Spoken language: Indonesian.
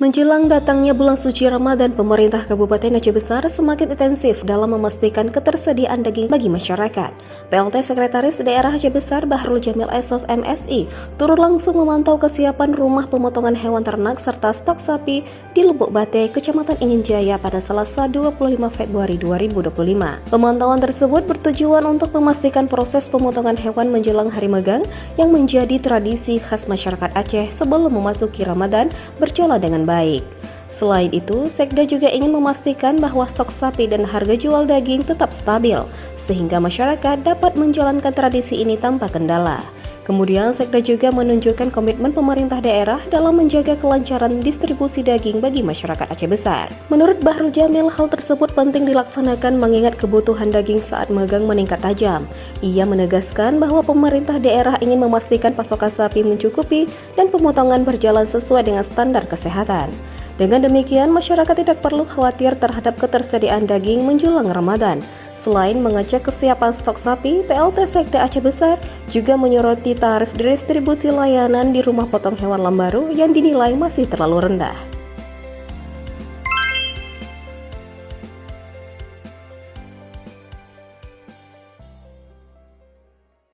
Menjelang datangnya bulan suci Ramadan, pemerintah Kabupaten Aceh Besar semakin intensif dalam memastikan ketersediaan daging bagi masyarakat. PLT Sekretaris Daerah Aceh Besar Bahrul Jamil SOS MSI turun langsung memantau kesiapan rumah pemotongan hewan ternak serta stok sapi di Lubuk Bate, Kecamatan Ingin Jaya pada Selasa 25 Februari 2025. Pemantauan tersebut bertujuan untuk memastikan proses pemotongan hewan menjelang hari megang yang menjadi tradisi khas masyarakat Aceh sebelum memasuki Ramadan berjalan dengan baik. Selain itu, Sekda juga ingin memastikan bahwa stok sapi dan harga jual daging tetap stabil, sehingga masyarakat dapat menjalankan tradisi ini tanpa kendala. Kemudian, Sekda juga menunjukkan komitmen pemerintah daerah dalam menjaga kelancaran distribusi daging bagi masyarakat Aceh Besar. Menurut Bahrul Jamil, hal tersebut penting dilaksanakan mengingat kebutuhan daging saat megang meningkat tajam. Ia menegaskan bahwa pemerintah daerah ingin memastikan pasokan sapi mencukupi dan pemotongan berjalan sesuai dengan standar kesehatan. Dengan demikian, masyarakat tidak perlu khawatir terhadap ketersediaan daging menjelang Ramadan. Selain mengecek kesiapan stok sapi, PLT Sekda Aceh Besar juga menyoroti tarif distribusi layanan di rumah potong hewan Lambaru yang dinilai masih terlalu rendah.